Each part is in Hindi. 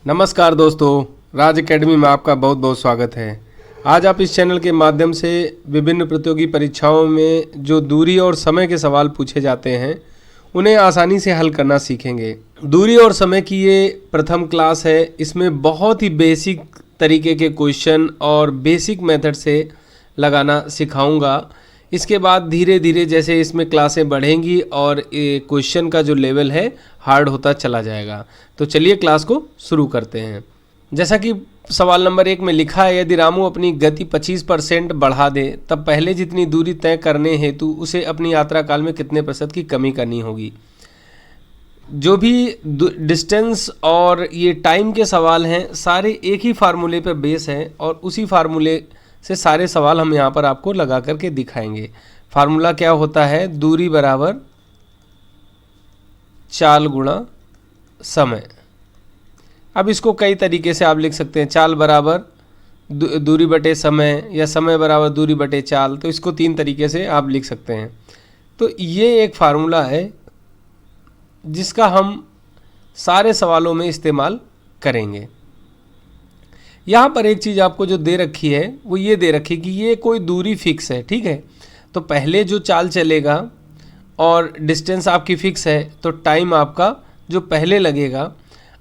नमस्कार दोस्तों, राज एकेडमी में आपका बहुत बहुत स्वागत है। आज आप इस चैनल के माध्यम से विभिन्न प्रतियोगी परीक्षाओं में जो दूरी और समय के सवाल पूछे जाते हैं उन्हें आसानी से हल करना सीखेंगे। दूरी और समय की ये प्रथम क्लास है। इसमें बहुत ही बेसिक तरीके के क्वेश्चन और बेसिक मेथड से लगाना सिखाऊंगा। इसके बाद धीरे धीरे जैसे इसमें क्लासें बढ़ेंगी और क्वेश्चन का जो लेवल है हार्ड होता चला जाएगा। तो चलिए क्लास को शुरू करते हैं। जैसा कि सवाल नंबर 1 में लिखा है, यदि रामू अपनी गति 25% बढ़ा दे तब पहले जितनी दूरी तय करने हेतु उसे अपनी यात्रा काल में कितने प्रतिशत की कमी करनी होगी। जो भी डिस्टेंस और ये टाइम के सवाल हैं सारे एक ही फार्मूले पर बेस हैं और उसी फार्मूले से सारे सवाल हम यहाँ पर आपको लगा करके दिखाएंगे। फार्मूला क्या होता है? दूरी बराबर चाल गुणा समय। अब इसको कई तरीके से आप लिख सकते हैं। चाल बराबर दूरी बटे समय या समय बराबर दूरी बटे चाल। तो इसको 3 तरीके से आप लिख सकते हैं। तो ये एक फार्मूला है जिसका हम सारे सवालों में इस्तेमाल करेंगे। यहाँ पर एक चीज़ आपको जो दे रखी है वो ये दे रखी है कि ये कोई दूरी फिक्स है, ठीक है। तो पहले जो चाल चलेगा और डिस्टेंस आपकी फिक्स है तो टाइम आपका जो पहले लगेगा,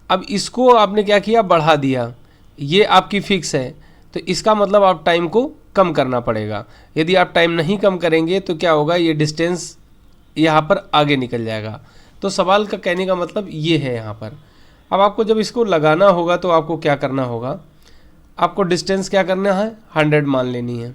अब इसको आपने क्या किया, बढ़ा दिया। ये आपकी फिक्स है तो इसका मतलब आप टाइम को कम करना पड़ेगा। यदि आप टाइम नहीं कम करेंगे तो क्या होगा, ये डिस्टेंस यहाँ पर आगे निकल जाएगा। तो सवाल का कहने का मतलब ये है यहाँ पर। अब आपको जब इसको लगाना होगा तो आपको क्या करना होगा, आपको डिस्टेंस क्या करना है, 100 मान लेनी है।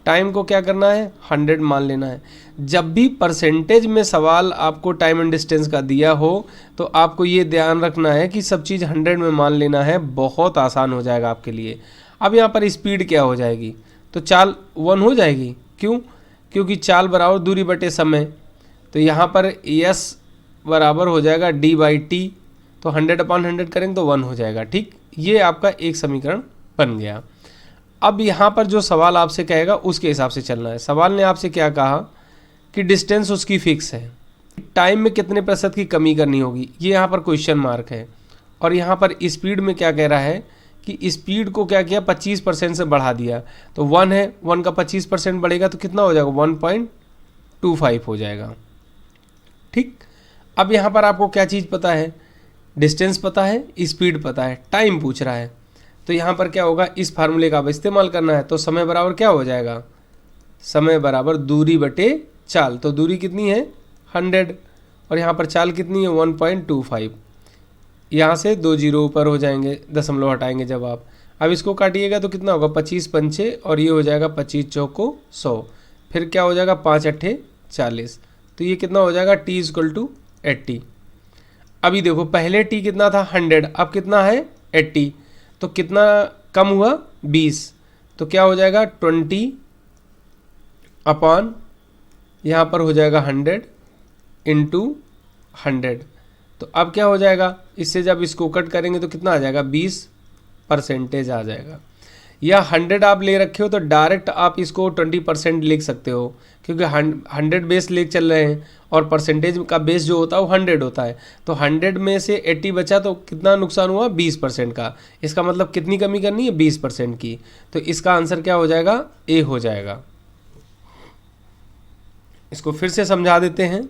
टाइम को क्या करना है, 100 मान लेना है। जब भी परसेंटेज में सवाल आपको टाइम एंड डिस्टेंस का दिया हो तो आपको ये ध्यान रखना है कि सब चीज़ 100 में मान लेना है। बहुत आसान हो जाएगा आपके लिए। अब यहाँ पर स्पीड क्या हो जाएगी, तो चाल 1 हो जाएगी। क्यों? क्योंकि चाल बराबर दूरी बटे समय। तो यहाँ पर S बराबर हो जाएगा D/T। तो 100/100 करेंगे तो 1 हो जाएगा, ठीक। ये आपका एक समीकरण बन गया। अब यहाँ पर जो सवाल आपसे कहेगा उसके हिसाब से चलना है। सवाल ने आपसे क्या कहा कि डिस्टेंस उसकी फिक्स है, टाइम में कितने प्रतिशत की कमी करनी होगी, ये यहाँ पर क्वेश्चन मार्क है। और यहाँ पर स्पीड में क्या कह रहा है कि स्पीड को क्या किया, 25% से बढ़ा दिया। तो 1 है, 1 का 25% बढ़ेगा तो कितना हो जाएगा, 1.25 हो जाएगा, ठीक। अब यहाँ पर आपको क्या चीज़ पता है, डिस्टेंस पता है, स्पीड पता है, टाइम पूछ रहा है। तो यहाँ पर क्या होगा, इस फार्मूले का आप इस्तेमाल करना है। तो समय बराबर क्या हो जाएगा, समय बराबर दूरी बटे चाल। तो दूरी कितनी है, 100, और यहाँ पर चाल कितनी है, 1.25। यहाँ से 2 जीरो ऊपर हो जाएंगे, दशमलव हटाएंगे जब आप। अब इसको काटिएगा तो कितना होगा, 25 पंचे, और ये हो जाएगा 25 चौको 100। फिर क्या हो जाएगा, 5 अट्ठे 40। तो ये कितना हो जाएगा, T = 80। अभी देखो पहले T कितना था, 100, अब कितना है, 80। तो कितना कम हुआ, 20। तो क्या हो जाएगा, 20 अपॉन यहाँ पर हो जाएगा 100 × 100। तो अब क्या हो जाएगा, इससे जब इसको कट करेंगे तो कितना आ जाएगा, 20% आ जाएगा। या 100 आप ले रखे हो तो डायरेक्ट आप इसको 20% लिख सकते हो, क्योंकि 100 बेस ले चल रहे हैं और परसेंटेज का बेस जो होता है वो 100 होता है। तो 100 में से 80 बचा तो कितना नुकसान हुआ, 20% का। इसका मतलब कितनी कमी करनी है, 20% की। तो इसका आंसर क्या हो जाएगा, ए हो जाएगा। इसको फिर से समझा देते हैं।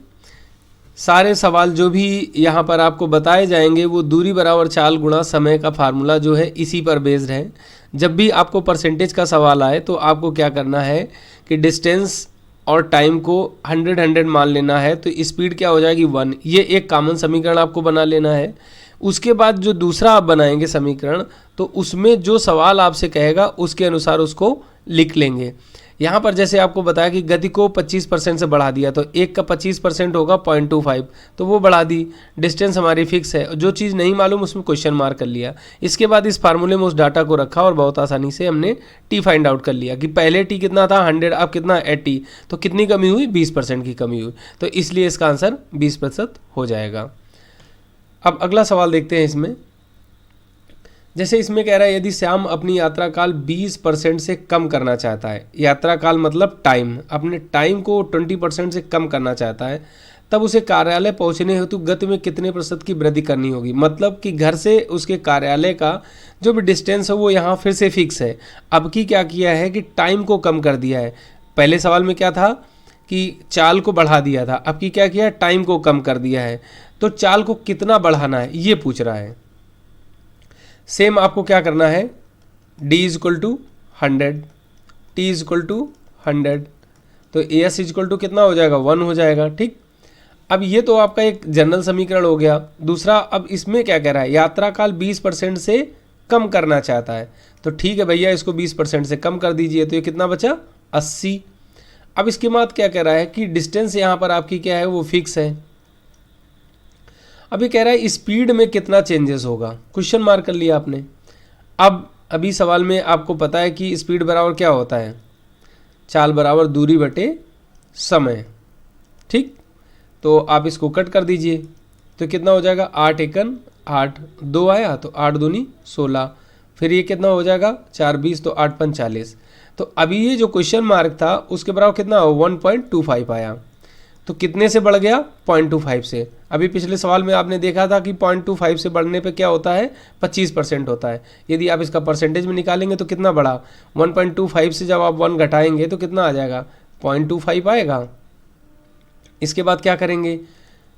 सारे सवाल जो भी यहाँ पर आपको बताए जाएंगे वो दूरी बराबर चाल गुणा समय का फार्मूला जो है इसी पर बेस्ड है। जब भी आपको परसेंटेज का सवाल आए तो आपको क्या करना है कि डिस्टेंस और टाइम को 100 मान लेना है। तो स्पीड क्या हो जाएगी, 1। ये एक कॉमन समीकरण आपको बना लेना है। उसके बाद जो दूसरा आप बनाएंगे समीकरण, तो उसमें जो सवाल आपसे कहेगा उसके अनुसार उसको लिख लेंगे। यहाँ पर जैसे आपको बताया कि गति को 25% से बढ़ा दिया, तो 1 का 25% होगा 0.25, तो वो बढ़ा दी। डिस्टेंस हमारी फिक्स है, जो चीज़ नहीं मालूम उसमें क्वेश्चन मार्क कर लिया। इसके बाद इस फार्मूले में उस डाटा को रखा और बहुत आसानी से हमने टी फाइंड आउट कर लिया कि पहले टी कितना था, 100, अब कितना, 80। तो कितनी कमी हुई, 20% की कमी हुई। तो इसलिए इसका आंसर 20% हो जाएगा। अब अगला सवाल देखते हैं इसमें। जैसे इसमें कह रहा है यदि श्याम अपनी यात्रा काल 20% से कम करना चाहता है, यात्रा काल मतलब टाइम, अपने टाइम को 20% से कम करना चाहता है, तब उसे कार्यालय पहुंचने हेतु गति में कितने प्रतिशत की वृद्धि करनी होगी। मतलब कि घर से उसके कार्यालय का जो भी डिस्टेंस है वो यहाँ फिर से फिक्स है। अब की क्या किया है कि टाइम को कम कर दिया है। पहले सवाल में क्या था कि चाल को बढ़ा दिया था, अब की क्या किया है, टाइम को कम कर दिया है। तो चाल को कितना बढ़ाना है ये पूछ रहा है। सेम आपको क्या करना है, d is equal to 100, t is equal to 100, तो as इज इक्वल टू कितना हो जाएगा, 1 हो जाएगा। ठीक, अब ये तो आपका एक जनरल समीकरण हो गया। दूसरा, अब इसमें क्या कह रहा है, यात्रा काल 20% से कम करना चाहता है। तो ठीक है भैया, इसको 20% से कम कर दीजिए, तो ये कितना बचा, 80। अब इसके बाद क्या कह रहा है कि डिस्टेंस यहाँ पर आपकी क्या है, वो फिक्स है। अब ये कह रहा है स्पीड में कितना चेंजेस होगा, क्वेश्चन मार्क कर लिया आपने। अब अभी सवाल में आपको पता है कि स्पीड बराबर क्या होता है, चाल बराबर दूरी बटे समय। ठीक, तो आप इसको कट कर दीजिए, तो कितना हो जाएगा, 8 एकन 8, 2 आया तो 8 दूनी 16, फिर ये कितना हो जाएगा, 4 20, तो 8 5 40। तो अभी ये जो क्वेश्चन मार्क था उसके बराबर कितना, 1.25 आया। तो कितने से बढ़ गया, 0.25 से। अभी पिछले सवाल में आपने देखा था कि 0.25 से बढ़ने पे क्या होता है, 25% होता है। यदि आप इसका परसेंटेज में निकालेंगे तो कितना बढ़ा, 1.25 से जब आप 1 घटाएंगे तो कितना आ जाएगा, 0.25 आएगा। इसके बाद क्या करेंगे,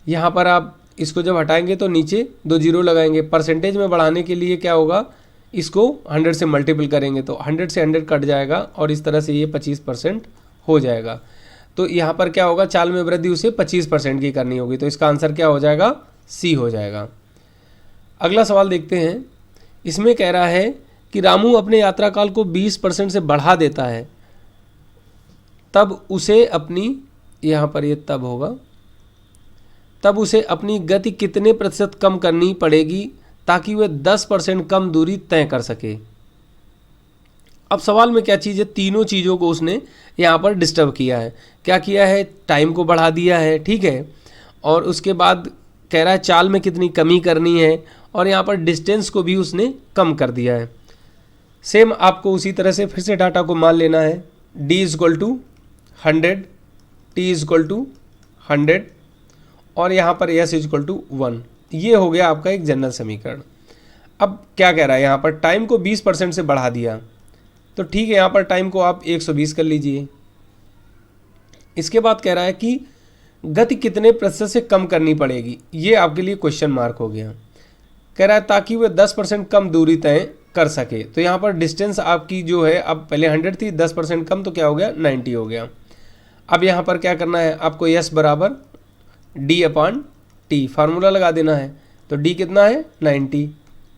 यहाँ पर आप इसको जब हटाएंगे तो नीचे 2 जीरो लगाएंगे। परसेंटेज में बढ़ाने के लिए क्या होगा, इसको 100 से मल्टीपल करेंगे तो 100 से 100 कट जाएगा और इस तरह से ये 25% हो जाएगा। तो यहाँ पर क्या होगा, चाल में वृद्धि उसे 25% की करनी होगी। तो इसका आंसर क्या हो जाएगा, सी हो जाएगा। अगला सवाल देखते हैं। इसमें कह रहा है कि रामू अपने यात्रा काल को 20% से बढ़ा देता है, तब उसे अपनी, यहाँ पर ये तब होगा, तब उसे अपनी गति कितने प्रतिशत कम करनी पड़ेगी ताकि वह 10% कम दूरी तय कर सके। अब सवाल में क्या चीज़ है, तीनों चीज़ों को उसने यहाँ पर डिस्टर्ब किया है। क्या किया है, टाइम को बढ़ा दिया है, ठीक है, और उसके बाद कह रहा है चाल में कितनी कमी करनी है, और यहाँ पर डिस्टेंस को भी उसने कम कर दिया है। सेम आपको उसी तरह से फिर से डाटा को मान लेना है। d is equal to 100, t is equal to 100 और यहाँ पर s इज इक्वल टू 1। ये हो गया आपका एक जनरल समीकरण। अब क्या कह रहा है, यहाँ पर टाइम को 20% से बढ़ा दिया, तो ठीक है, यहाँ पर टाइम को आप 120 कर लीजिए। इसके बाद कह रहा है कि गति कितने प्रतिशत से कम करनी पड़ेगी, ये आपके लिए क्वेश्चन मार्क हो गया। कह रहा है ताकि वह 10% कम दूरी तय कर सके। तो यहाँ पर डिस्टेंस आपकी जो है, अब पहले 100 थी, 10% कम, तो क्या हो गया, 90 हो गया। अब यहाँ पर क्या करना है, आपको s बराबर d/t फार्मूला लगा देना है। तो d कितना है, 90,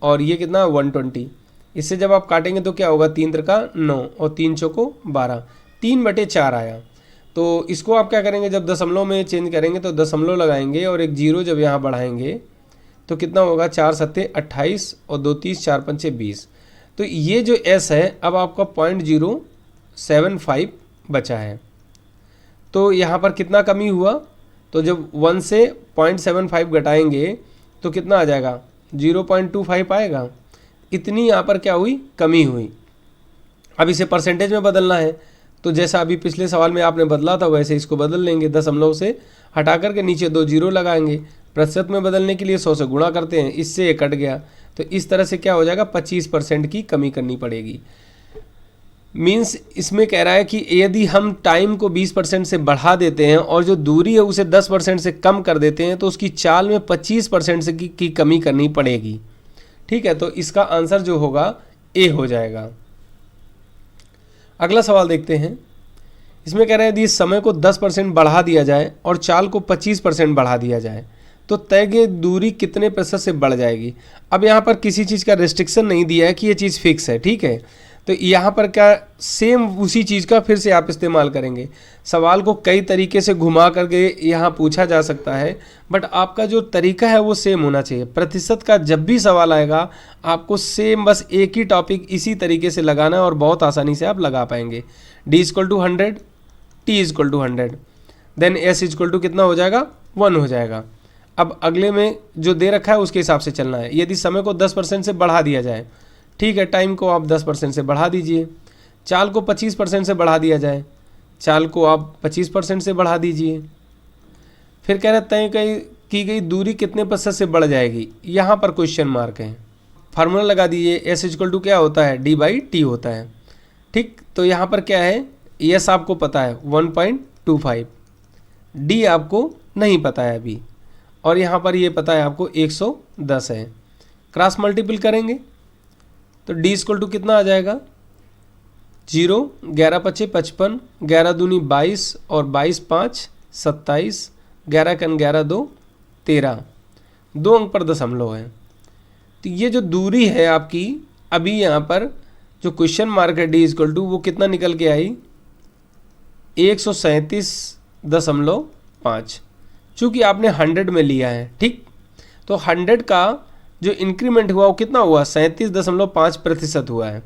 और ये कितना है, 120। इससे जब आप काटेंगे तो क्या होगा, 3 त्रिका 9 और 3 चौको 12, 3/4 आया। तो इसको आप क्या करेंगे, जब दशमलव में चेंज करेंगे तो दशमलव लगाएंगे और एक जीरो जब यहाँ बढ़ाएंगे तो कितना होगा, 4 सत्ते 28 और 2 30, 4 पंचे 20। तो ये जो s है अब आपका 0.075 बचा है। तो यहाँ पर कितना कमी हुआ, तो जब 1 से 0.75 घटाएंगे तो कितना आ जाएगा, 0.25 आएगा। इतनी यहाँ पर क्या हुई, कमी हुई। अब इसे परसेंटेज में बदलना है, तो जैसा अभी पिछले सवाल में आपने बदला था वैसे इसको बदल लेंगे। दशमलव से हटा करके नीचे 2 जीरो लगाएंगे। प्रतिशत में बदलने के लिए 100 से गुणा करते हैं, इससे ये कट गया। तो इस तरह से क्या हो जाएगा, 25% की कमी करनी पड़ेगी। मीन्स इसमें कह रहा है कि यदि हम टाइम को 20% से बढ़ा देते हैं और जो दूरी है उसे 10% से कम कर देते हैं तो उसकी चाल में 25% से की कमी करनी पड़ेगी। ठीक है, तो इसका आंसर जो होगा ए हो जाएगा। अगला सवाल देखते हैं। इसमें कह रहे हैं यदि समय को 10% बढ़ा दिया जाए और चाल को 25% बढ़ा दिया जाए तो तय की दूरी कितने प्रतिशत से बढ़ जाएगी। अब यहाँ पर किसी चीज़ का रेस्ट्रिक्शन नहीं दिया है कि ये चीज़ फिक्स है, ठीक है। तो यहाँ पर क्या सेम उसी चीज़ का फिर से आप इस्तेमाल करेंगे। सवाल को कई तरीके से घुमा करके यहाँ पूछा जा सकता है, बट आपका जो तरीका है वो सेम होना चाहिए। प्रतिशत का जब भी सवाल आएगा आपको सेम बस एक ही टॉपिक इसी तरीके से लगाना है और बहुत आसानी से आप लगा पाएंगे। d equal to 100, t equal to 100, then s equal to कितना हो जाएगा, 1 हो जाएगा। अब अगले में जो दे रखा है उसके हिसाब से चलना है। यदि समय को 10% से बढ़ा दिया जाए, ठीक है, टाइम को आप 10% से बढ़ा दीजिए। चाल को 25% से बढ़ा दिया जाए, चाल को आप 25% से बढ़ा दीजिए। फिर कह रहा है तय की गई दूरी कितने प्रतिशत से बढ़ जाएगी, यहाँ पर क्वेश्चन मार्क है। फार्मूला लगा दीजिए, एस इक्वल टू क्या होता है, डी बाई टी होता है। ठीक, तो यहाँ पर क्या है, एस आपको पता है 1.25, डी आपको नहीं पता है अभी, और यहाँ पर ये पता है आपको 110 है। क्रॉस मल्टीपल करेंगे तो डी इक्वल टू कितना आ जाएगा, 0, 11 पचे 55, 11 दूनी 22 और 22 5 27, 11 कन 11 2 13, 2 अंक पर दशमलव है। तो ये जो दूरी है आपकी अभी यहाँ पर जो क्वेश्चन मार्क है डी इक्वल टू, वो कितना निकल के आई, 137.5, चूँकि आपने 100 में लिया है। ठीक, तो 100 का जो इंक्रीमेंट हुआ वो कितना हुआ, 37.5% हुआ है।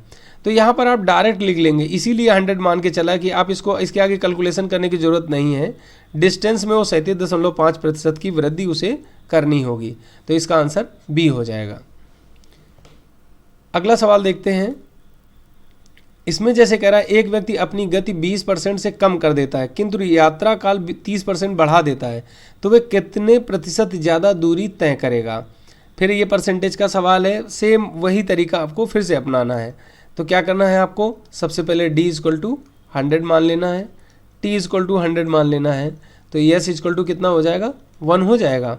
तो यहाँ पर आप डायरेक्ट लिख लेंगे, इसीलिए 100 मान के चला कि आप इसको इसके आगे कैलकुलेशन करने की ज़रूरत नहीं है। डिस्टेंस में वो 37.5% की वृद्धि उसे करनी होगी, तो इसका आंसर बी हो जाएगा। अगला सवाल देखते हैं। इसमें जैसे कह रहा है एक व्यक्ति अपनी गति 20% से कम कर देता है किंतु यात्रा काल 30% बढ़ा देता है, तो वह कितने प्रतिशत ज़्यादा दूरी तय करेगा। फिर ये परसेंटेज का सवाल है, सेम वही तरीका आपको फिर से अपनाना है। तो क्या करना है आपको, सबसे पहले डी इक्वल टू 100 मान लेना है, टी इक्वल टू 100 मान लेना है, तो एस इक्वल टू कितना हो जाएगा, 1 हो जाएगा।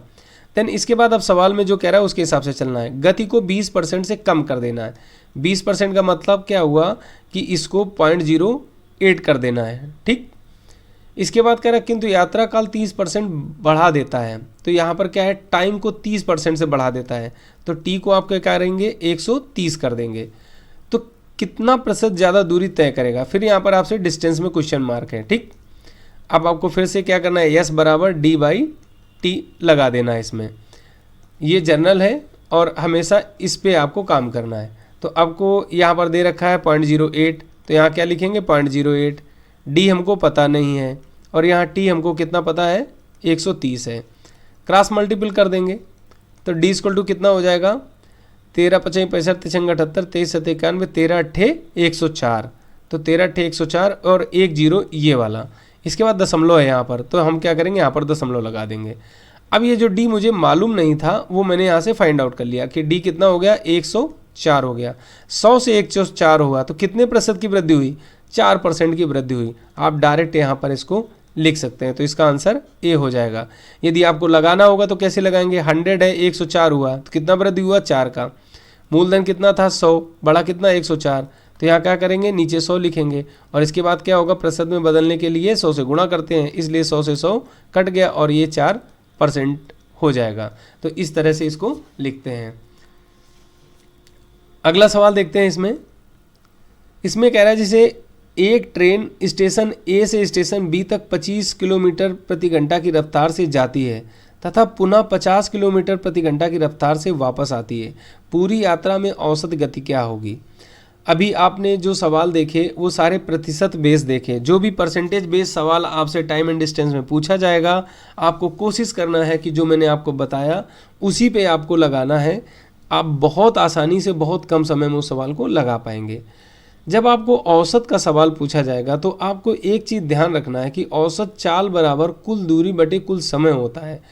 देन इसके बाद अब सवाल में जो कह रहा है उसके हिसाब से चलना है। गति को 20% से कम कर देना है। 20% का मतलब क्या हुआ कि इसको 0.08 कर देना है। ठीक, इसके बाद कह रहा है किंतु यात्रा काल 30% बढ़ा देता है, तो यहाँ पर क्या है, टाइम को 30% से बढ़ा देता है, तो टी को आप क्या करेंगे, 130 कर देंगे। तो कितना प्रतिशत ज़्यादा दूरी तय करेगा। फिर यहाँ पर आपसे डिस्टेंस में क्वेश्चन मार्क है। ठीक, अब आपको फिर से क्या करना है, एस बराबर डी बाई टी लगा देना है। इसमें ये जनरल है और हमेशा इस पे आपको काम करना है। तो आपको यहाँ पर दे रखा है 0.08, तो यहाँ क्या लिखेंगे 0.08, डी हमको पता नहीं है और यहाँ टी हमको कितना पता है, 130 है। क्रॉस मल्टीपल कर देंगे तो डी इक्वल टू कितना हो जाएगा, 13 पचाई 65 तिरछंग 78 23 7 91 13 अट्ठे 104, तो 13 अट्ठे 104 और 1 0 ये वाला। इसके बाद दशमलव है यहाँ पर, तो हम क्या करेंगे, यहाँ पर दशमलव लगा देंगे। अब ये जो डी मुझे मालूम नहीं था वो मैंने यहाँ से फाइंड आउट कर लिया कि डी कितना हो गया, 104 हो गया। 100 से 104 होगा तो कितने प्रतिशत की वृद्धि हुई, 4% की वृद्धि हुई। आप डायरेक्ट यहाँ पर इसको लिख सकते हैं, तो इसका आंसर ए हो जाएगा। यदि आपको लगाना होगा तो कैसे लगाएंगे, 100 है 104 हुआ तो कितना वृद्धि हुआ, 4 का। मूलधन कितना था 100, बड़ा कितना 104, तो यहाँ क्या करेंगे, नीचे 100 लिखेंगे और इसके बाद क्या होगा, प्रतिशत में बदलने के लिए 100 से गुणा करते हैं, इसलिए 100 से 100 कट गया और ये 4% हो जाएगा। तो इस तरह से इसको लिखते हैं। अगला सवाल देखते हैं। इसमें कह रहा है जैसे एक ट्रेन स्टेशन ए से स्टेशन बी तक 25 किलोमीटर प्रति घंटा की रफ्तार से जाती है तथा पुनः 50 किलोमीटर प्रति घंटा की रफ्तार से वापस आती है, पूरी यात्रा में औसत गति क्या होगी। अभी आपने जो सवाल देखे वो सारे प्रतिशत बेस देखे। जो भी परसेंटेज बेस सवाल आपसे टाइम एंड डिस्टेंस में पूछा जाएगा, आपको कोशिश करना है कि जो मैंने आपको बताया उसी पे आपको लगाना है। आप बहुत आसानी से बहुत कम समय में उस सवाल को लगा पाएंगे। जब आपको औसत का सवाल पूछा जाएगा तो आपको एक चीज़ ध्यान रखना है कि औसत चाल बराबर कुल दूरी बटे कुल समय होता है।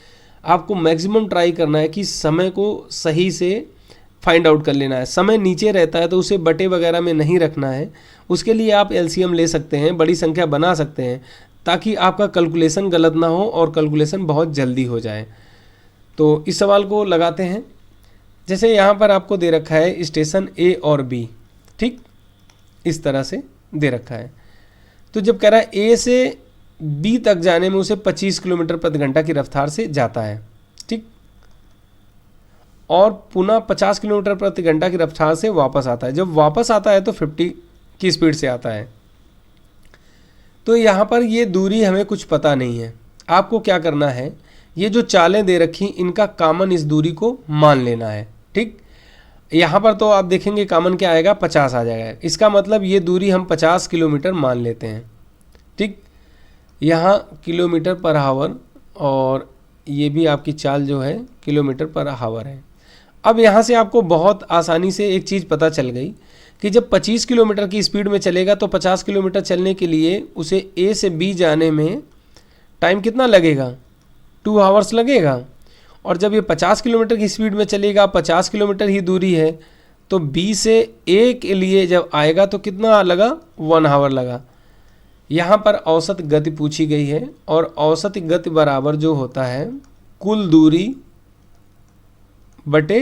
आपको मैक्सिमम ट्राई करना है कि समय को सही से फाइंड आउट कर लेना है। समय नीचे रहता है तो उसे बटे वगैरह में नहीं रखना है। उसके लिए आप एलसीएम ले सकते हैं, बड़ी संख्या बना सकते हैं, ताकि आपका कैलकुलेशन गलत ना हो और कैलकुलेशन बहुत जल्दी हो जाए। तो इस सवाल को लगाते हैं। जैसे यहाँ पर आपको दे रखा है स्टेशन ए और बी, ठीक इस तरह से दे रखा है। तो जब कह रहा है ए से बी तक जाने में उसे 25 किलोमीटर प्रति घंटा की रफ्तार से जाता है, ठीक, और पुनः 50 किलोमीटर प्रति घंटा की रफ्तार से वापस आता है। जब वापस आता है तो 50 की स्पीड से आता है। तो यहाँ पर ये दूरी हमें कुछ पता नहीं है। आपको क्या करना है, ये जो चालें दे रखी इनका कॉमन इस दूरी को मान लेना है, ठीक। यहाँ पर तो आप देखेंगे कॉमन क्या आएगा, 50 आ जाएगा। इसका मतलब ये दूरी हम 50 किलोमीटर मान लेते हैं, ठीक। यहाँ किलोमीटर पर आवर और ये भी आपकी चाल जो है किलोमीटर पर आवर है। अब यहाँ से आपको बहुत आसानी से एक चीज़ पता चल गई कि जब 25 किलोमीटर की स्पीड में चलेगा तो 50 किलोमीटर चलने के लिए उसे ए से बी जाने में टाइम कितना लगेगा, 2 आवर्स लगेगा। और जब ये 50 किलोमीटर की स्पीड में चलेगा, 50 किलोमीटर ही दूरी है, तो बी से ए के लिए जब आएगा तो कितना लगा, 1 आवर लगा। यहाँ पर औसत गति पूछी गई है और औसत गति बराबर जो होता है कुल दूरी बटे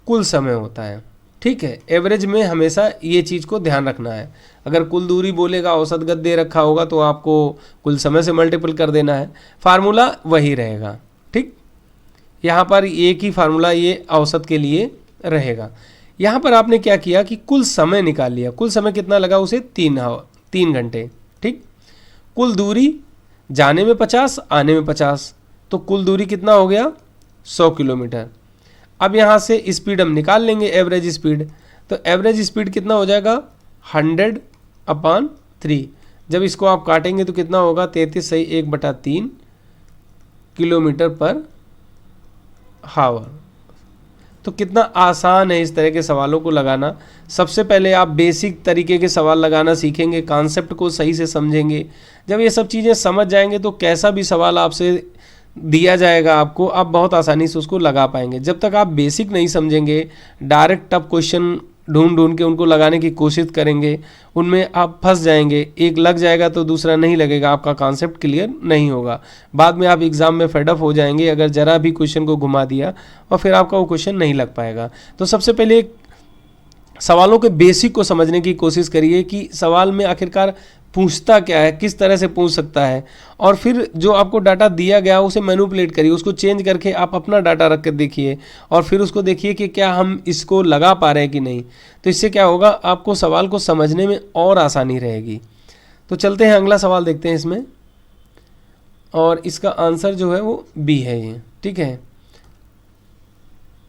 कुल समय होता है। ठीक है, एवरेज में हमेशा ये चीज़ को ध्यान रखना है। अगर कुल दूरी बोलेगा, औसत गति दे रखा होगा तो आपको कुल समय से मल्टीपल कर देना है, फार्मूला वही रहेगा। ठीक, यहाँ पर एक ही फार्मूला ये औसत के लिए रहेगा। यहाँ पर आपने क्या किया कि कुल समय निकाल लिया। कुल समय कितना लगा उसे, 3 घंटे। ठीक, कुल दूरी जाने में 50, आने में 50, तो कुल दूरी कितना हो गया, 100 किलोमीटर। अब यहाँ से स्पीड हम निकाल लेंगे, एवरेज स्पीड। तो एवरेज स्पीड कितना हो जाएगा, 100/3। जब इसको आप काटेंगे तो कितना होगा, 33 सही 1/3 किलोमीटर पर हावर। तो कितना आसान है इस तरह के सवालों को लगाना। सबसे पहले आप बेसिक तरीके के सवाल लगाना सीखेंगे, कॉन्सेप्ट को सही से समझेंगे। जब ये सब चीज़ें समझ जाएंगे तो कैसा भी सवाल आपसे दिया जाएगा आपको, आप बहुत आसानी से उसको लगा पाएंगे। जब तक आप बेसिक नहीं समझेंगे, डायरेक्ट टफ क्वेश्चन ढूंढ के उनको लगाने की कोशिश करेंगे, उनमें आप फंस जाएंगे। एक लग जाएगा तो दूसरा नहीं लगेगा, आपका कॉन्सेप्ट क्लियर नहीं होगा। बाद में आप एग्ज़ाम में फेडअप हो जाएंगे अगर ज़रा भी क्वेश्चन को घुमा दिया और फिर आपका वो क्वेश्चन नहीं लग पाएगा। तो सबसे पहले सवालों के बेसिक को समझने की कोशिश करिए कि सवाल में आखिरकार पूछता क्या है, किस तरह से पूछ सकता है, और फिर जो आपको डाटा दिया गया उसे मैनिपुलेट करिए, उसको चेंज करके आप अपना डाटा रख कर देखिए और फिर उसको देखिए कि क्या हम इसको लगा पा रहे हैं कि नहीं। तो इससे क्या होगा, आपको सवाल को समझने में और आसानी रहेगी। तो चलते हैं अगला सवाल देखते हैं इसमें, और इसका आंसर जो है वो बी है ये। ठीक है,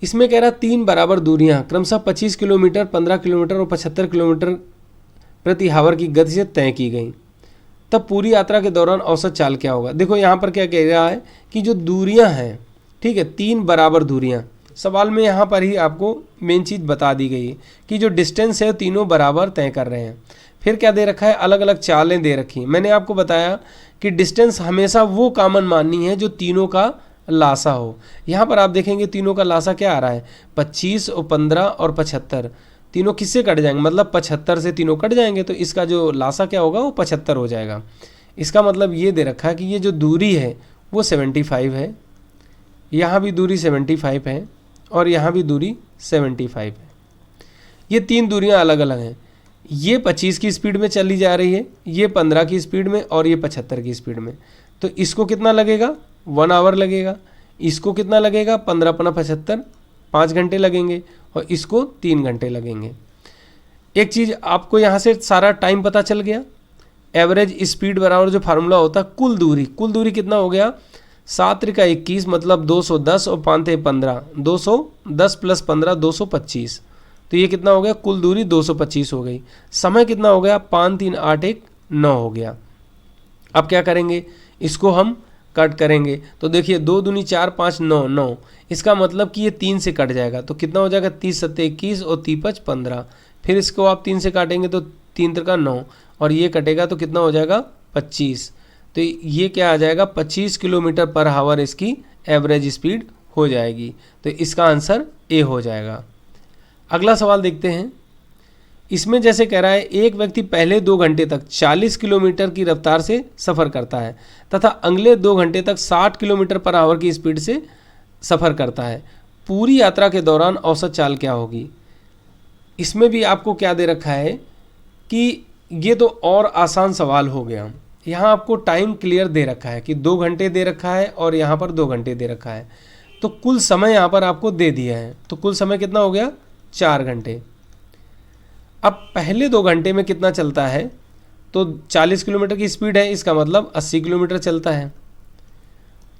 इसमें कह रहा 3 बराबर दूरियां क्रमशः 25 किलोमीटर, 15 किलोमीटर और 75 किलोमीटर प्रति हावर की गति से तय की गई, तब पूरी यात्रा के दौरान औसत चाल क्या होगा। देखो यहाँ पर क्या कह रहा है कि जो दूरियां हैं, ठीक है, 3 बराबर दूरियां, सवाल में यहाँ पर ही आपको मेन चीज़ बता दी गई है कि जो डिस्टेंस है तीनों बराबर तय कर रहे हैं। फिर क्या दे रखा है, अलग अलग चालें दे रखी। मैंने आपको बताया कि डिस्टेंस हमेशा वो कॉमन माननी है जो तीनों का लासा हो। यहाँ पर आप देखेंगे तीनों का लासा क्या आ रहा है, 25 और 15 और 75, तीनों किससे कट जाएंगे, मतलब 75 से तीनों कट जाएंगे, तो इसका जो लासा क्या होगा वो 75 हो जाएगा। इसका मतलब ये दे रखा है कि ये जो दूरी है वो 75 है, यहाँ भी दूरी 75 है और यहाँ भी दूरी 75 है। ये 3 दूरियाँ अलग अलग हैं। ये 25 की स्पीड में चली जा रही है, ये 15 की स्पीड में और ये 75 की स्पीड में। तो इसको कितना लगेगा, 1 आवर लगेगा। इसको कितना लगेगा, 15 × 75, 5 घंटे लगेंगे, और इसको 3 घंटे लगेंगे। एक चीज़ आपको यहाँ से सारा टाइम पता चल गया। एवरेज स्पीड बराबर जो फार्मूला होता है कुल दूरी, कुल दूरी कितना हो गया, 7 × 21 मतलब 210 और 5 × 15, 210 + 15 225। तो ये कितना हो गया, कुल दूरी 225 हो गई। समय कितना हो गया, 5 3 8 1 9 हो गया। अब क्या करेंगे, इसको हम कट करेंगे। तो देखिए 2 दूनी 4 5 9 9, इसका मतलब कि ये 3 से कट जाएगा। तो कितना हो जाएगा, 30 7 21 और 3 5 15। फिर इसको आप 3 से काटेंगे तो 3 3 9, और ये कटेगा तो कितना हो जाएगा, 25। तो ये क्या आ जाएगा, 25 किलोमीटर पर हावर इसकी एवरेज स्पीड हो जाएगी। तो इसका आंसर ए हो जाएगा। अगला सवाल देखते हैं। इसमें जैसे कह रहा है एक व्यक्ति पहले 2 घंटे तक 40 किलोमीटर की रफ्तार से सफ़र करता है तथा अगले 2 घंटे तक 60 किलोमीटर पर आवर की स्पीड से सफ़र करता है, पूरी यात्रा के दौरान औसत चाल क्या होगी। इसमें भी आपको क्या दे रखा है कि ये तो और आसान सवाल हो गया। यहाँ आपको टाइम क्लियर दे रखा है कि 2 घंटे दे रखा है और यहाँ पर 2 घंटे दे रखा है, तो कुल समय यहाँ पर आपको दे दिया है। तो कुल समय कितना हो गया, 4 घंटे। अब पहले 2 घंटे में कितना चलता है, तो 40 किलोमीटर की स्पीड है, इसका मतलब 80 किलोमीटर चलता है।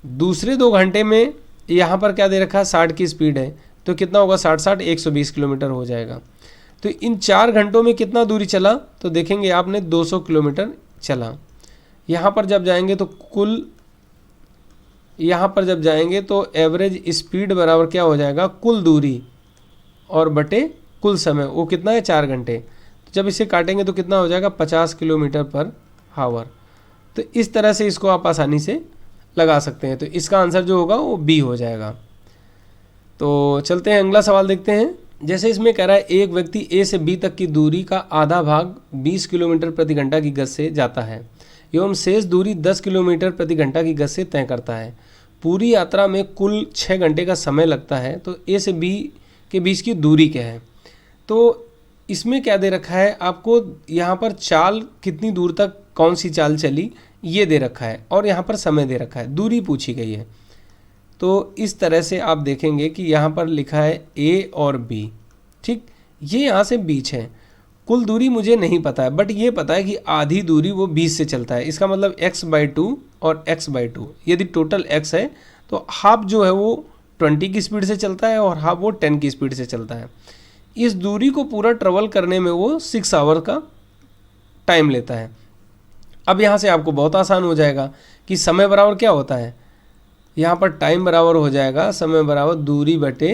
दूसरे 2 घंटे में यहाँ पर क्या दे रखा है, 60 की स्पीड है, तो कितना होगा, 60 60 120 किलोमीटर हो जाएगा। तो इन 4 घंटों में कितना दूरी चला, तो देखेंगे आपने 200 किलोमीटर चला। यहाँ पर जब जाएंगे तो कुल, यहाँ पर जब जाएंगे तो एवरेज स्पीड बराबर क्या हो जाएगा, कुल दूरी और बटे कुल समय, वो कितना है, 4 घंटे। तो जब इसे काटेंगे तो कितना हो जाएगा, 50 किलोमीटर पर हावर। तो इस तरह से इसको आप आसानी से लगा सकते हैं। तो इसका आंसर जो होगा वो बी हो जाएगा। तो चलते हैं अगला सवाल देखते हैं। जैसे इसमें कह रहा है एक व्यक्ति ए से बी तक की दूरी का आधा भाग 20 किलोमीटर प्रति घंटा की गति से जाता है एवं शेष दूरी 10 किलोमीटर प्रति घंटा की गति से तय करता है। पूरी यात्रा में कुल 6 घंटे का समय लगता है। तो ए से बी के बीच की दूरी क्या है? तो इसमें क्या दे रखा है आपको, यहाँ पर चाल कितनी दूर तक कौन सी चाल चली ये दे रखा है और यहाँ पर समय दे रखा है, दूरी पूछी गई है। तो इस तरह से आप देखेंगे कि यहाँ पर लिखा है ए और बी, ठीक, ये यहाँ से बीच है। कुल दूरी मुझे नहीं पता है, बट ये पता है कि आधी दूरी वो 20 से चलता है। इसका मतलब x/2 और x/2, यदि टोटल x है तो हाफ जो है वो 20 की स्पीड से चलता है और हाफ वो 10 की स्पीड से चलता है। इस दूरी को पूरा ट्रेवल करने में वो 6 आवर का टाइम लेता है। अब यहाँ से आपको बहुत आसान हो जाएगा कि समय बराबर क्या होता है, यहाँ पर टाइम बराबर हो जाएगा समय बराबर दूरी बटे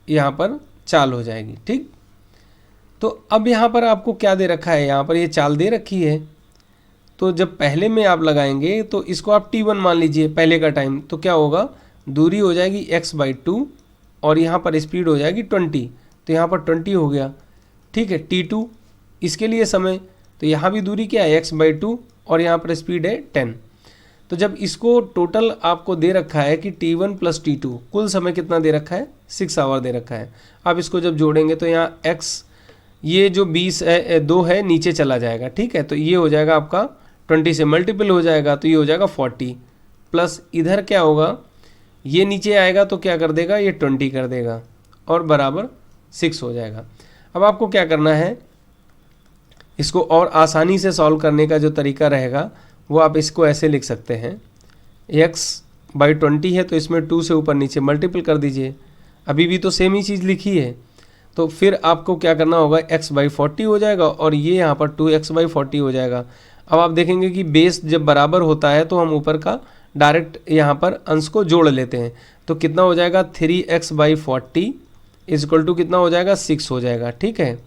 यहाँ पर चाल हो जाएगी, ठीक। तो अब यहाँ पर आपको क्या दे रखा है, यहाँ पर ये चाल दे रखी है। तो जब पहले में आप लगाएंगे तो इसको आप t1 मान लीजिए, पहले का टाइम, तो क्या होगा, दूरी हो जाएगी x/2 और यहाँ पर स्पीड हो जाएगी 20, तो यहाँ पर 20 हो गया, ठीक है। t2 इसके लिए समय, तो यहाँ भी दूरी क्या है x/2 और यहाँ पर स्पीड है 10। तो जब इसको टोटल आपको दे रखा है कि t1 + t2 कुल समय कितना दे रखा है, 6 आवर दे रखा है। अब इसको जब जोड़ेंगे तो यहाँ x, ये जो 20 है 2 है नीचे चला जाएगा, ठीक है। तो ये हो जाएगा आपका 20 से मल्टीपल हो जाएगा, तो ये हो जाएगा 40 प्लस इधर क्या होगा, ये नीचे आएगा तो क्या कर देगा, ये 20 कर देगा और बराबर 6 हो जाएगा। अब आपको क्या करना है, इसको और आसानी से सॉल्व करने का जो तरीका रहेगा वो आप इसको ऐसे लिख सकते हैं, x/20 है तो इसमें 2 से ऊपर नीचे मल्टीपल कर दीजिए। अभी भी तो सेम ही चीज़ लिखी है, तो फिर आपको क्या करना होगा, x/40 हो जाएगा और ये यहाँ पर 2x/40 हो जाएगा। अब आप देखेंगे कि बेस जब बराबर होता है तो हम ऊपर का डायरेक्ट यहाँ पर अंश को जोड़ लेते हैं। तो कितना हो जाएगा, 3x/40 = कितना हो जाएगा, 6 हो जाएगा, ठीक है।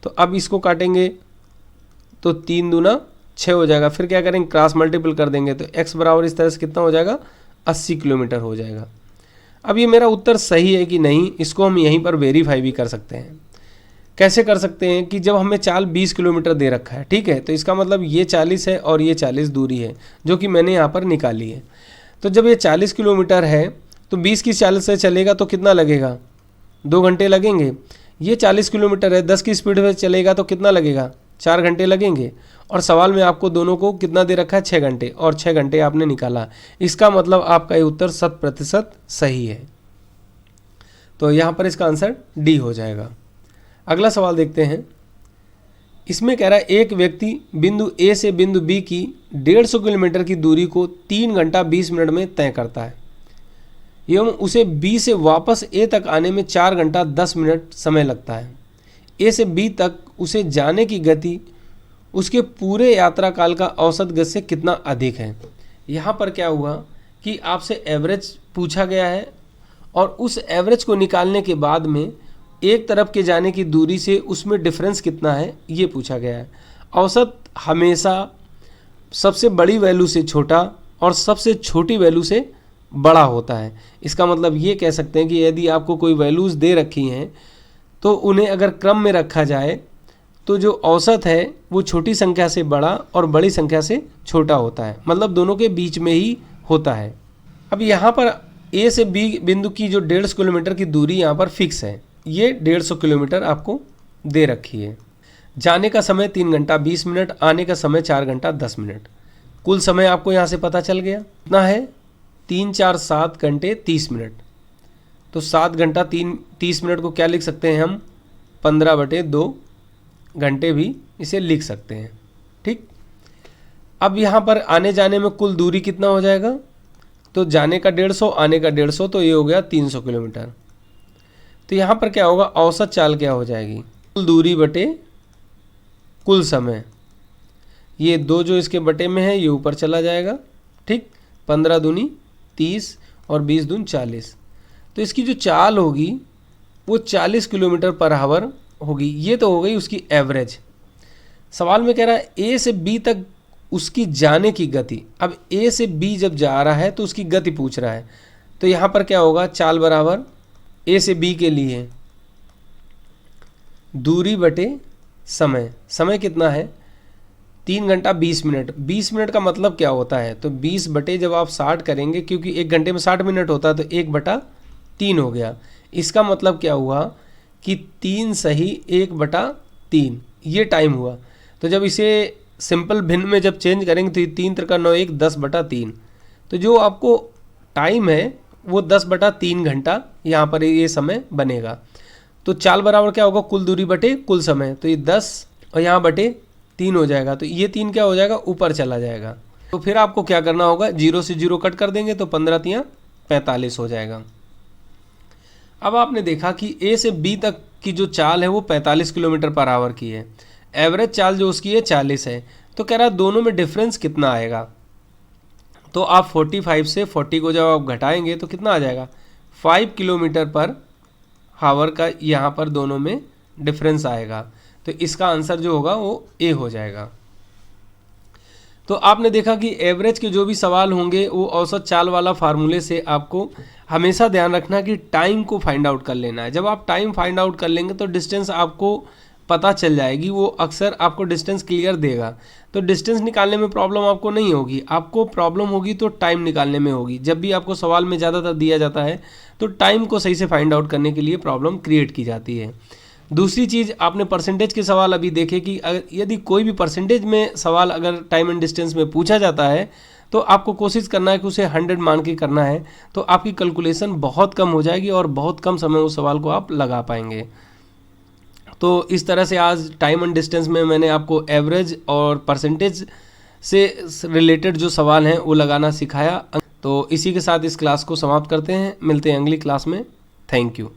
तो अब इसको काटेंगे तो 3 दूना 6 हो जाएगा। फिर क्या करेंगे, क्रॉस मल्टीपल कर देंगे तो x बराबर इस तरह से कितना हो जाएगा, 80 किलोमीटर हो जाएगा। अब ये मेरा उत्तर सही है कि नहीं, इसको हम यहीं पर वेरीफाई भी कर सकते हैं। कैसे कर सकते हैं कि जब हमें चाल 20 किलोमीटर दे रखा है, ठीक है, तो इसका मतलब ये 40 है और ये 40 दूरी है जो कि मैंने यहाँ पर निकाली है। तो जब ये 40 किलोमीटर है तो 20 की 40 से चलेगा तो कितना लगेगा, 2 घंटे लगेंगे। ये 40 किलोमीटर है, 10 की स्पीड में चलेगा तो कितना लगेगा, 4 घंटे लगेंगे। और सवाल में आपको दोनों को कितना दे रखा है, 6 घंटे, और 6 घंटे आपने निकाला। इसका मतलब आपका ये उत्तर 100% सही है। तो यहाँ पर इसका आंसर डी हो जाएगा। अगला सवाल देखते हैं। इसमें कह रहा है एक व्यक्ति बिंदु ए से बिंदु बी की 150 किलोमीटर की दूरी को 3 घंटा 20 मिनट में तय करता है एवं उसे बी से वापस ए तक आने में 4 घंटा 10 मिनट समय लगता है। ए से बी तक उसे जाने की गति उसके पूरे यात्रा काल का औसत गति से कितना अधिक है। यहाँ पर क्या हुआ कि आपसे एवरेज पूछा गया है और उस एवरेज को निकालने के बाद में एक तरफ के जाने की दूरी से उसमें डिफरेंस कितना है ये पूछा गया है। औसत हमेशा सबसे बड़ी वैल्यू से छोटा और सबसे छोटी वैल्यू से बड़ा होता है। इसका मतलब ये कह सकते हैं कि यदि आपको कोई वैल्यूज़ दे रखी हैं तो उन्हें अगर क्रम में रखा जाए तो जो औसत है वो छोटी संख्या से बड़ा और बड़ी संख्या से छोटा होता है, मतलब दोनों के बीच में ही होता है। अब यहाँ पर ए से बी बिंदु की जो 150 किलोमीटर की दूरी यहाँ पर फिक्स है, ये 150 किलोमीटर आपको दे रखी है। जाने का समय 3 घंटा 20 मिनट, आने का समय 4 घंटा 10 मिनट। कुल समय आपको यहाँ से पता चल गया कितना है, 3 4 7 घंटे 30 मिनट। तो 7 घंटा 30 मिनट को क्या लिख सकते हैं हम, 15/2 घंटे भी इसे लिख सकते हैं, ठीक। अब यहाँ पर आने जाने में कुल दूरी कितना हो जाएगा, तो जाने का 150 आने का 150, तो ये हो गया 300 किलोमीटर। तो यहाँ पर क्या होगा, औसत चाल क्या हो जाएगी, कुल दूरी बटे कुल समय। ये 2 जो इसके बटे में है ये ऊपर चला जाएगा, ठीक। 15 दूनी 30 और 20 दून 40। तो इसकी जो चाल होगी वो 40 किलोमीटर पर आवर होगी। ये तो हो गई उसकी एवरेज। सवाल में कह रहा है ए से बी तक उसकी जाने की गति। अब ए से बी जब जा रहा है तो उसकी गति पूछ रहा है, तो यहाँ पर क्या होगा, चाल बराबर ए से बी के लिए दूरी बटे समय। समय कितना है, 3 घंटा 20 मिनट। 20 मिनट का मतलब क्या होता है, तो 20 बटे जब आप 60 करेंगे, क्योंकि 1 घंटे में 60 मिनट होता है, तो 1/3 हो गया। इसका मतलब क्या हुआ कि 3 सही 1/3 ये टाइम हुआ। तो जब इसे सिंपल भिन्न में जब चेंज करेंगे तो ये 3 त्रिका 9 1 10/3, तो जो आपको टाइम है वो 10/3 घंटा यहाँ पर ये समय बनेगा। तो चाल बराबर क्या होगा, कुल दूरी बटे कुल समय, तो ये 10 और यहाँ बटे 3 हो जाएगा, तो ये 3 क्या हो जाएगा, ऊपर चला जाएगा। तो फिर आपको क्या करना होगा, 0 से 0 कट कर देंगे तो 15 तियाँ 45 हो जाएगा। अब आपने देखा कि ए से बी तक की जो चाल है वो 45 किलोमीटर पर आवर की है, एवरेज चाल जो उसकी है 40 है। तो कह रहा है दोनों में डिफरेंस कितना आएगा, तो आप 45 से 40 को जब आप घटाएंगे तो कितना आ जाएगा, 5 किलोमीटर पर आवर का यहाँ पर दोनों में डिफरेंस आएगा। तो इसका आंसर जो होगा वो ए हो जाएगा। तो आपने देखा कि एवरेज के जो भी सवाल होंगे वो औसत चाल वाला फार्मूले से आपको हमेशा ध्यान रखना कि टाइम को फाइंड आउट कर लेना है। जब आप टाइम फाइंड आउट कर लेंगे तो डिस्टेंस आपको पता चल जाएगी, वो अक्सर आपको डिस्टेंस क्लियर देगा। तो डिस्टेंस निकालने में प्रॉब्लम आपको नहीं होगी, आपको प्रॉब्लम होगी तो टाइम निकालने में होगी। जब भी आपको सवाल में ज़्यादातर दिया जाता है तो टाइम को सही से फाइंड आउट करने के लिए प्रॉब्लम क्रिएट की जाती है। दूसरी चीज़, आपने परसेंटेज के सवाल अभी देखे कि अगर यदि कोई भी परसेंटेज में सवाल अगर टाइम एंड डिस्टेंस में पूछा जाता है तो आपको कोशिश करना है कि उसे 100 मान के करना है, तो आपकी कैलकुलेशन बहुत कम हो जाएगी और बहुत कम समय उस सवाल को आप लगा पाएंगे। तो इस तरह से आज टाइम एंड डिस्टेंस में मैंने आपको एवरेज और परसेंटेज से रिलेटेड जो सवाल हैं वो लगाना सिखाया। तो इसी के साथ इस क्लास को समाप्त करते हैं, मिलते हैं अगली क्लास में। Thank you.